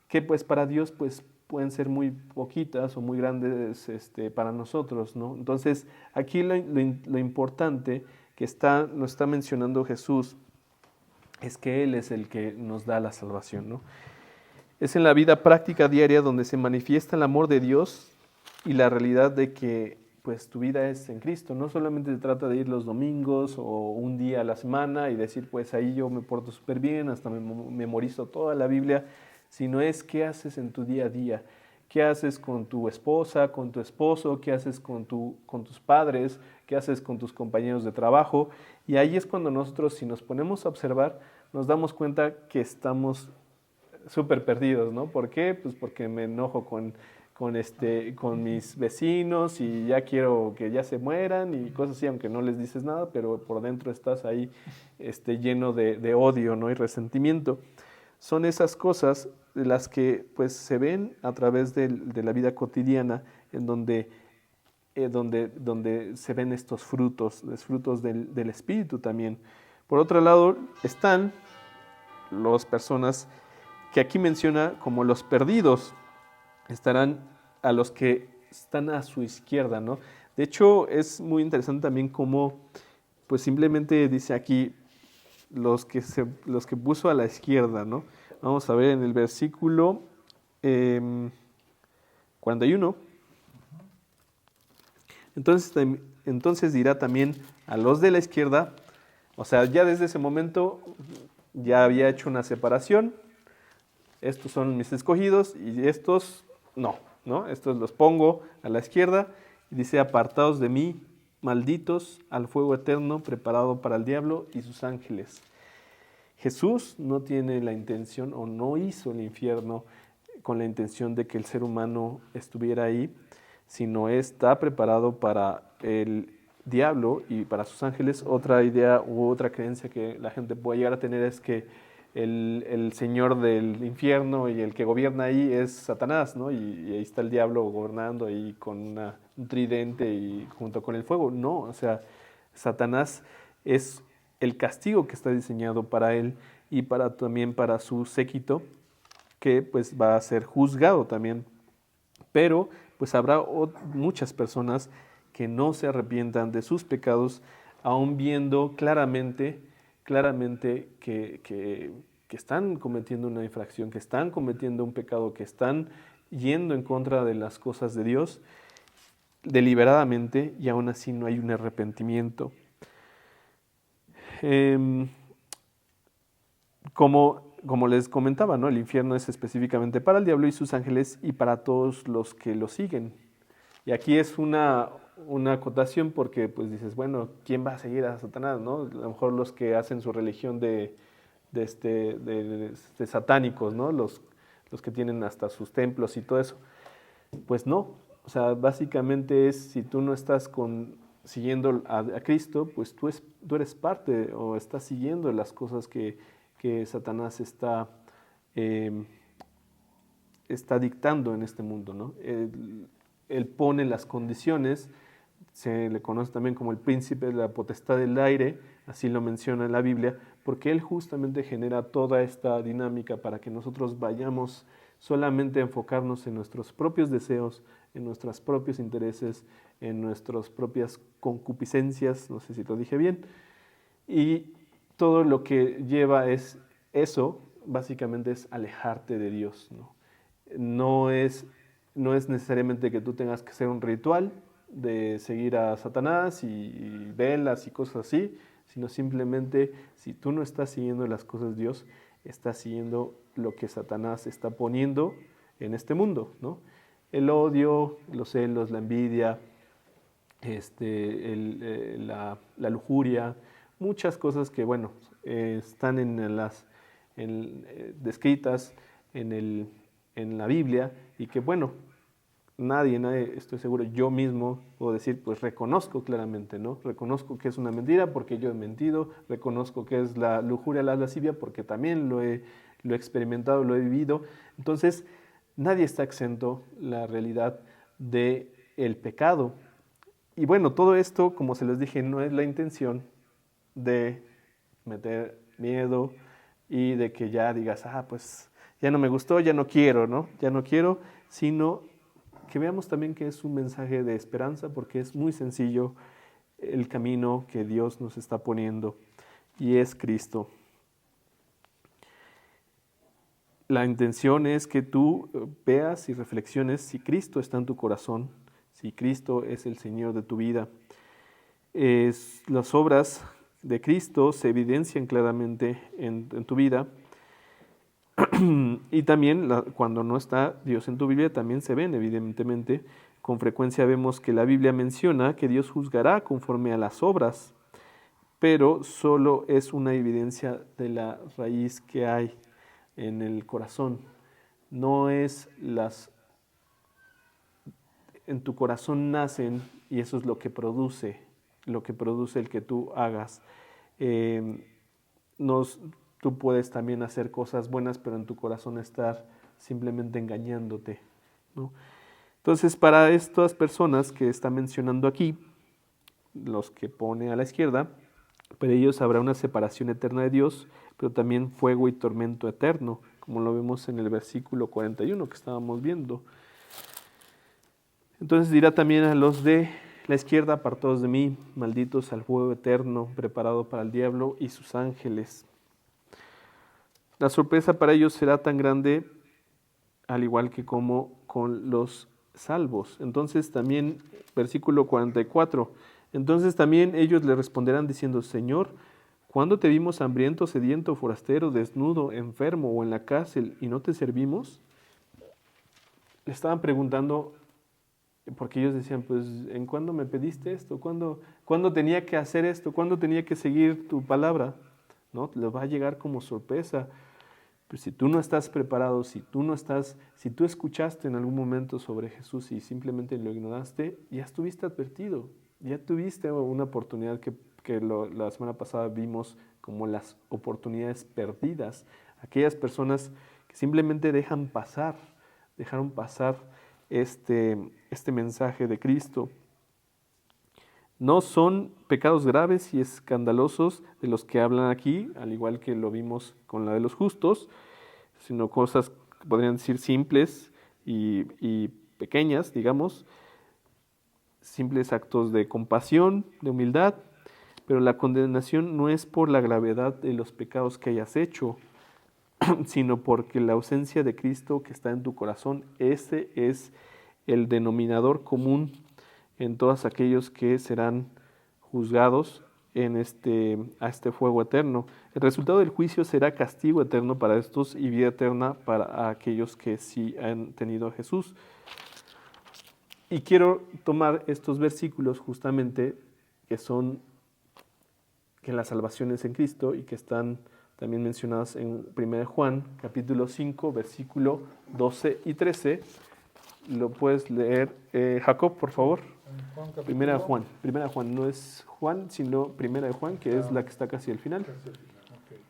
que pues para Dios pues pueden ser muy poquitas o muy grandes para nosotros, ¿no? Entonces aquí lo importante que nos está mencionando Jesús es que Él es el que nos da la salvación, ¿no? Es en la vida práctica diaria donde se manifiesta el amor de Dios y la realidad de que pues tu vida es en Cristo. No solamente se trata de ir los domingos o un día a la semana y decir pues ahí yo me porto súper bien, hasta me memorizo toda la Biblia, sino es qué haces en tu día a día, qué haces con tu esposa, con tu esposo, qué haces con tus padres, qué haces con tus compañeros de trabajo. Y ahí es cuando nosotros, si nos ponemos a observar, nos damos cuenta que estamos súper perdidos, ¿no? ¿Por qué? Pues porque me enojo con mis vecinos y ya quiero que ya se mueran y cosas así, aunque no les dices nada, pero por dentro estás ahí lleno de odio, ¿no? Y resentimiento. Son esas cosas de las que pues se ven a través de la vida cotidiana, en donde se ven estos frutos, los frutos del Espíritu también. Por otro lado, están las personas que aquí menciona como los perdidos, estarán a los que están a su izquierda, ¿no? De hecho, es muy interesante también cómo, pues simplemente dice aquí, los que puso a la izquierda, ¿no? Vamos a ver en el versículo 41. Entonces dirá también a los de la izquierda, o sea, ya desde ese momento ya había hecho una separación. Estos son mis escogidos y estos no. Estos los pongo a la izquierda y dice, apartados de mí, malditos, al fuego eterno preparado para el diablo y sus ángeles. Jesús no tiene la intención o no hizo el infierno con la intención de que el ser humano estuviera ahí, sino está preparado para el diablo y para sus ángeles. Otra idea u otra creencia que la gente puede llegar a tener es que el señor del infierno y el que gobierna ahí es Satanás, ¿no? Y ahí está el diablo gobernando ahí con un tridente y junto con el fuego. No, o sea, Satanás es el castigo que está diseñado para él y también para su séquito, que pues va a ser juzgado también. Pero pues habrá muchas personas que no se arrepientan de sus pecados, aun viendo claramente que están cometiendo una infracción, que están cometiendo un pecado, que están yendo en contra de las cosas de Dios deliberadamente, y aún así no hay un arrepentimiento. Como les comentaba, ¿no? El infierno es específicamente para el diablo y sus ángeles y para todos los que lo siguen. Y aquí es una acotación porque pues dices, bueno, ¿quién va a seguir a Satanás, no? A lo mejor los que hacen su religión de satánicos, ¿no? Los que tienen hasta sus templos y todo eso. Pues no, o sea, básicamente es, si tú no estás siguiendo a Cristo, pues tú eres parte o estás siguiendo las cosas que Satanás está dictando en este mundo, ¿no? Él pone las condiciones, se le conoce también como el príncipe de la potestad del aire, así lo menciona en la Biblia, porque él justamente genera toda esta dinámica para que nosotros vayamos solamente a enfocarnos en nuestros propios deseos, en nuestros propios intereses, en nuestras propias concupiscencias, no sé si lo dije bien, y todo lo que lleva es eso, básicamente es alejarte de Dios, ¿no? No es necesariamente que tú tengas que hacer un ritual de seguir a Satanás y velas y cosas así, sino simplemente si tú no estás siguiendo las cosas de Dios, estás siguiendo lo que Satanás está poniendo en este mundo, ¿no? El odio, los celos, la envidia, la lujuria, muchas cosas que, bueno, están descritas en la Biblia y que, bueno, nadie, estoy seguro, yo mismo puedo decir, pues reconozco claramente, ¿no? Reconozco que es una mentira porque yo he mentido, reconozco que es la lujuria, la lascivia porque también lo he experimentado, lo he vivido. Entonces, nadie está exento la realidad del pecado. Y bueno, todo esto, como se les dije, no es la intención de meter miedo y de que ya digas, pues ya no me gustó, ya no quiero, ¿no? Ya no quiero, sino que veamos también que es un mensaje de esperanza porque es muy sencillo el camino que Dios nos está poniendo y es Cristo. la intención es que tú veas y reflexiones si Cristo está en tu corazón, si Cristo es el Señor de tu vida. Las obras de Cristo se evidencian claramente en tu vida. Y también cuando no está Dios en tu Biblia, también se ven evidentemente. Con frecuencia vemos que la Biblia menciona que Dios juzgará conforme a las obras, pero solo es una evidencia de la raíz que hay en el corazón. No es en tu corazón nacen y eso es lo que produce el que tú hagas. Tú puedes también hacer cosas buenas, pero en tu corazón estar simplemente engañándote, ¿no? Entonces, para estas personas que está mencionando aquí, los que pone a la izquierda, para ellos habrá una separación eterna de Dios, pero también fuego y tormento eterno, como lo vemos en el versículo 41 que estábamos viendo. Entonces dirá también a los de la izquierda: apartados de mí, malditos al fuego eterno, preparado para el diablo y sus ángeles. La sorpresa para ellos será tan grande, al igual que como con los salvos. Entonces también, versículo 44, entonces también ellos le responderán diciendo: Señor, ¿cuándo te vimos hambriento, sediento, forastero, desnudo, enfermo o en la cárcel y no te servimos? Le estaban preguntando, porque ellos decían, pues, ¿en cuándo me pediste esto? ¿Cuándo tenía que hacer esto? ¿Cuándo tenía que seguir tu palabra? ¿No? Les va a llegar como sorpresa. Pues si tú no estás preparado, si tú escuchaste en algún momento sobre Jesús y simplemente lo ignoraste, ya estuviste advertido, ya tuviste una oportunidad que la semana pasada vimos como las oportunidades perdidas. Aquellas personas que simplemente dejaron pasar este mensaje de Cristo. No son pecados graves y escandalosos de los que hablan aquí, al igual que lo vimos con la de los justos, sino cosas que podrían decir simples y pequeñas, digamos, simples actos de compasión, de humildad, pero la condenación no es por la gravedad de los pecados que hayas hecho, sino porque la ausencia de Cristo que está en tu corazón, ese es el denominador común en todos aquellos que serán juzgados a este fuego eterno. El resultado del juicio será castigo eterno para estos y vida eterna para aquellos que sí han tenido a Jesús. Y quiero tomar estos versículos justamente que la salvación es en Cristo y que están también mencionadas en 1 Juan, capítulo 5, versículo 12 y 13. Lo puedes leer, Jacob, por favor. Primera de Juan, no es Juan, sino Primera de Juan, que es la que está casi al final. Okay.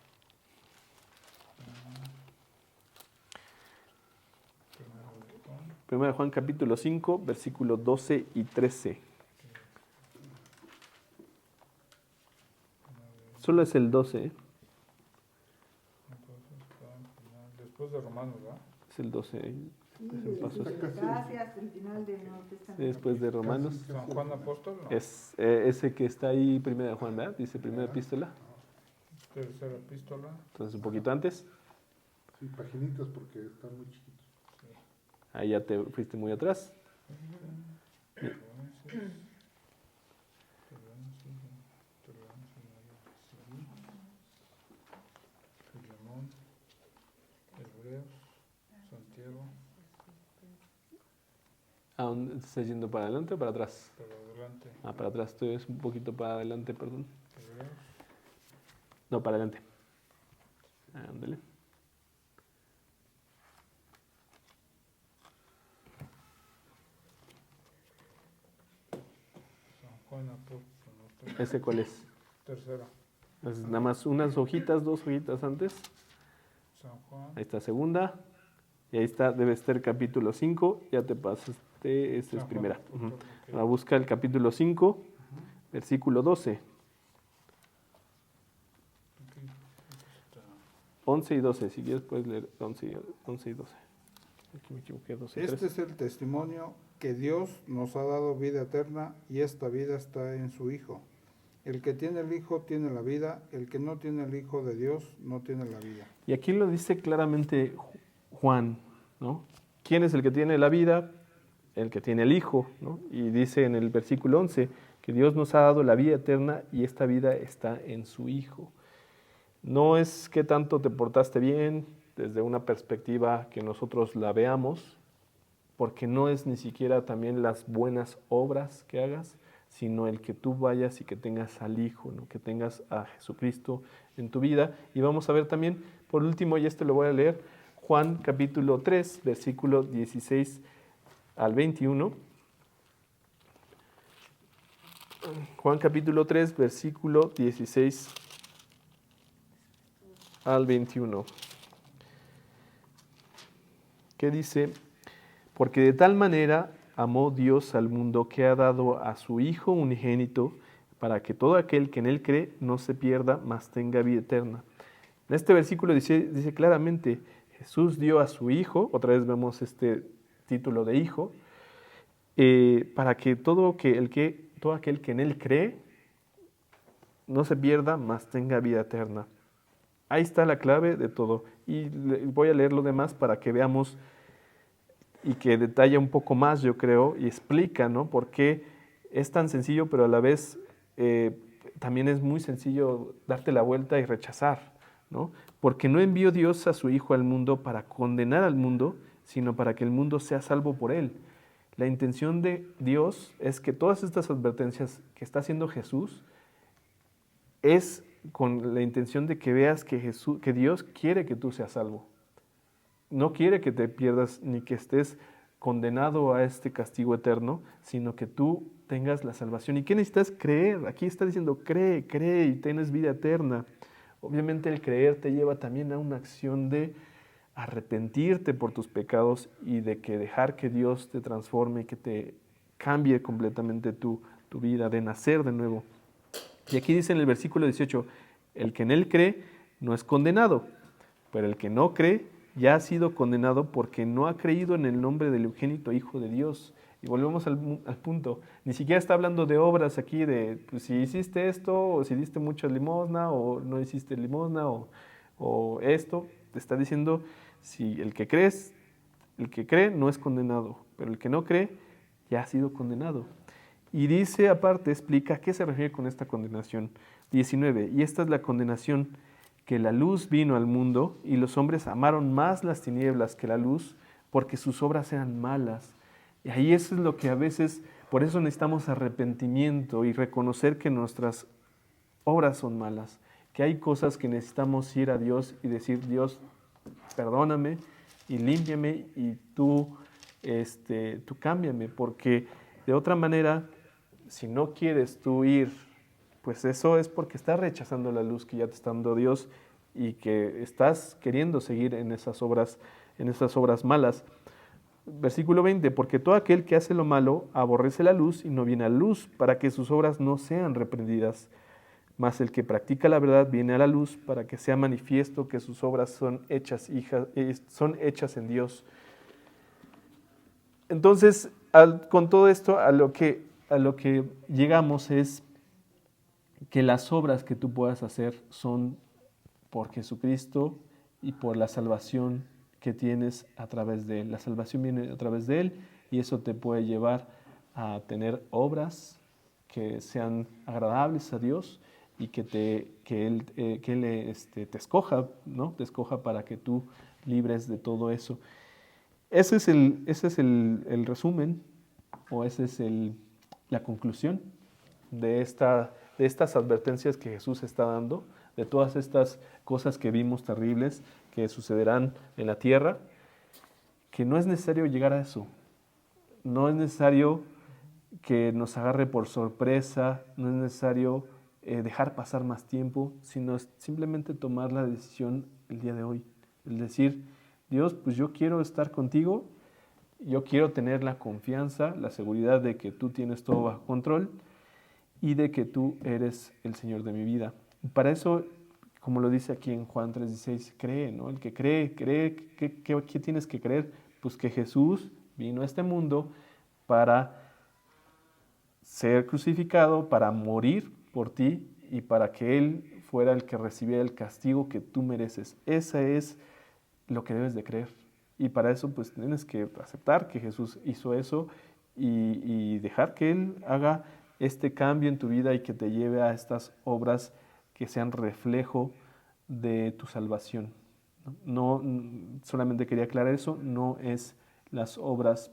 Primera de Juan, capítulo 5, versículos 12 y 13. Solo es el 12, ¿eh? Después de Romanos, ¿verdad? Es el 12. Gracias, el final del Nuevo Testamento. Después de Romanos. San Juan Apóstol, ¿no? Es ese que está ahí, Primera de Juan, ¿verdad? Dice Primera Epístola. Tercera epístola. Entonces, un poquito antes. Sí, paginitas porque están muy chiquitos. Ahí ya te fuiste muy atrás. Filemón, Hebreos, Santiago, ¿A dónde estás yendo? ¿Para adelante o para atrás? para adelante. Para atrás, tú es un poquito para adelante, perdón. Hebreos, No, para adelante. Ándale. San Juan Apóstol. ¿Ese cuál es? Tercera. Es nada más unas hojitas, 2 hojitas antes. San Juan. Ahí está segunda. Y ahí está, debe estar capítulo 5. Ya te pasaste, esta es San Juan primera. Apóstol, ok. Ahora busca el capítulo 5, versículo 12. Aquí 11 y 12, si quieres puedes leer 11 y 12. Aquí me equivoqué, 12 y 13. Este es el testimonio que Dios nos ha dado vida eterna y esta vida está en su Hijo. El que tiene el Hijo tiene la vida, el que no tiene el Hijo de Dios no tiene la vida. Y aquí lo dice claramente Juan, ¿no? ¿Quién es el que tiene la vida? El que tiene el Hijo, ¿no? Y dice en el versículo 11 que Dios nos ha dado la vida eterna y esta vida está en su Hijo. No es que tanto te portaste bien desde una perspectiva que nosotros la veamos, porque no es ni siquiera también las buenas obras que hagas, sino el que tú vayas y que tengas al Hijo, ¿no? Que tengas a Jesucristo en tu vida. Y vamos a ver también, por último, y lo voy a leer, Juan capítulo 3, versículo 16 al 21. Juan capítulo 3, versículo 16 al 21. ¿Qué dice? Porque de tal manera amó Dios al mundo que ha dado a su Hijo unigénito para que todo aquel que en Él cree no se pierda, mas tenga vida eterna. En este versículo dice claramente, Jesús dio a su Hijo, otra vez vemos este título de Hijo, para que todo aquel que en Él cree no se pierda, mas tenga vida eterna. Ahí está la clave de todo. Y voy a leer lo demás para que veamos y que detalla un poco más, yo creo, y explica, ¿no? Por qué es tan sencillo, pero a la vez también es muy sencillo darte la vuelta y rechazar, ¿no? Porque no envió Dios a su Hijo al mundo para condenar al mundo, sino para que el mundo sea salvo por él. La intención de Dios es que todas estas advertencias que está haciendo Jesús es con la intención de que veas que Dios quiere que tú seas salvo. No quiere que te pierdas ni que estés condenado a este castigo eterno, sino que tú tengas la salvación. ¿Y qué necesitas? Creer. Aquí está diciendo, cree y tienes vida eterna. Obviamente el creer te lleva también a una acción de arrepentirte por tus pecados y de que dejar que Dios te transforme y que te cambie completamente tu vida, de nacer de nuevo. Y aquí dice en el versículo 18, el que en él cree no es condenado, pero el que no cree ya ha sido condenado porque no ha creído en el nombre del unigénito Hijo de Dios. Y volvemos al punto, ni siquiera está hablando de obras aquí, de pues, si hiciste esto, o si diste mucha limosna, o no hiciste limosna, o esto. Te está diciendo, si el que cree no es condenado, pero el que no cree ya ha sido condenado. Y dice aparte, explica a qué se refiere con esta condenación. 19, y esta es la condenación, que la luz vino al mundo y los hombres amaron más las tinieblas que la luz porque sus obras eran malas. Y ahí eso es lo que a veces, por eso necesitamos arrepentimiento y reconocer que nuestras obras son malas, que hay cosas que necesitamos ir a Dios y decir, Dios, perdóname y límpiame y tú cámbiame, porque de otra manera, si no quieres tú ir, pues eso es porque estás rechazando la luz que ya te está dando Dios y que estás queriendo seguir en esas obras malas. Versículo 20, porque todo aquel que hace lo malo aborrece la luz y no viene a la luz para que sus obras no sean reprendidas. Mas el que practica la verdad viene a la luz para que sea manifiesto que sus obras son hechas en Dios. Entonces, con todo esto, a lo que llegamos es que las obras que tú puedas hacer son por Jesucristo y por la salvación que tienes a través de Él. La salvación viene a través de Él y eso te puede llevar a tener obras que sean agradables a Dios y que Él te escoja, ¿no? Te escoja para que tú libres de todo eso. Ese es el resumen, o esa es la conclusión de estas advertencias que Jesús está dando, de todas estas cosas que vimos terribles que sucederán en la tierra, que no es necesario llegar a eso. No es necesario que nos agarre por sorpresa, no es necesario dejar pasar más tiempo, sino simplemente tomar la decisión el día de hoy. El decir, Dios, pues yo quiero estar contigo, yo quiero tener la confianza, la seguridad de que tú tienes todo bajo control y de que tú eres el Señor de mi vida. Y para eso, como lo dice aquí en Juan 3:16, cree, ¿no? El que cree, ¿qué tienes que creer? Pues que Jesús vino a este mundo para ser crucificado, para morir por ti y para que Él fuera el que recibiera el castigo que tú mereces. Esa es lo que debes de creer. Y para eso pues tienes que aceptar que Jesús hizo eso y dejar que Él haga este cambio en tu vida y que te lleve a estas obras que sean reflejo de tu salvación. No, solamente quería aclarar eso, no es las obras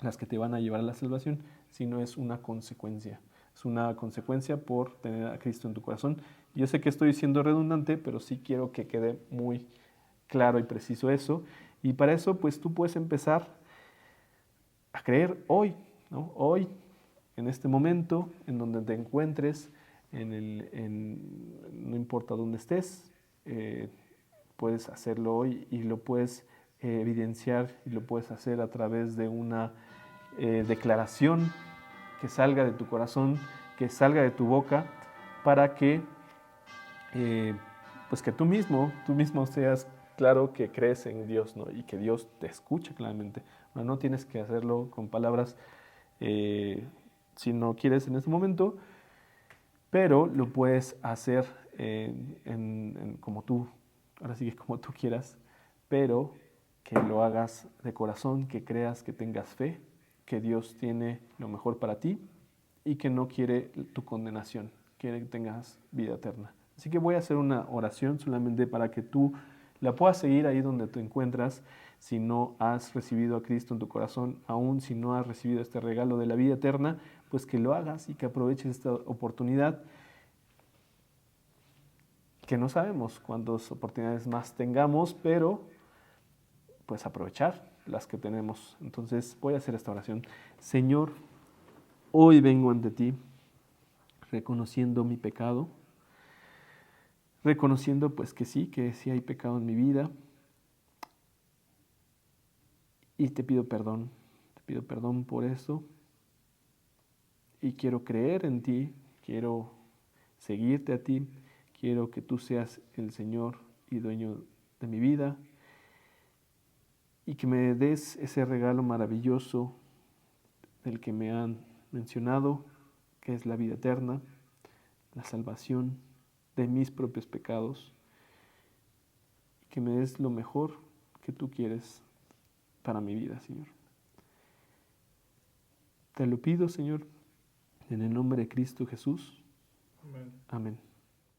las que te van a llevar a la salvación, sino es una consecuencia. Es una consecuencia por tener a Cristo en tu corazón. Yo sé que estoy siendo redundante, pero sí quiero que quede muy claro y preciso eso. Y para eso, pues tú puedes empezar a creer hoy, ¿no? Hoy, en este momento, en donde te encuentres, no importa dónde estés, puedes hacerlo hoy y lo puedes evidenciar y lo puedes hacer a través de una declaración que salga de tu corazón, que salga de tu boca, para que pues que tú mismo seas claro que crees en Dios, ¿no? Y que Dios te escucha claramente. Bueno, no tienes que hacerlo con palabras si no quieres en este momento, pero lo puedes hacer como tú, ahora sí que como tú quieras, pero que lo hagas de corazón, que creas, que tengas fe, que Dios tiene lo mejor para ti y que no quiere tu condenación, quiere que tengas vida eterna. Así que voy a hacer una oración solamente para que tú la puedas seguir ahí donde te encuentras. Si no has recibido a Cristo en tu corazón, aún si no has recibido este regalo de la vida eterna, pues que lo hagas y que aproveches esta oportunidad, que no sabemos cuántas oportunidades más tengamos, pero pues aprovechar las que tenemos. Entonces voy a hacer esta oración. Señor, hoy vengo ante ti reconociendo mi pecado, reconociendo pues que sí hay pecado en mi vida y te pido perdón por eso y quiero creer en ti, quiero seguirte a ti, quiero que tú seas el Señor y dueño de mi vida y que me des ese regalo maravilloso del que me han mencionado, que es la vida eterna, la salvación de mis propios pecados, y que me des lo mejor que tú quieres para mi vida, Señor. Te lo pido, Señor, en el nombre de Cristo Jesús. Amén.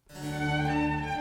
Amén.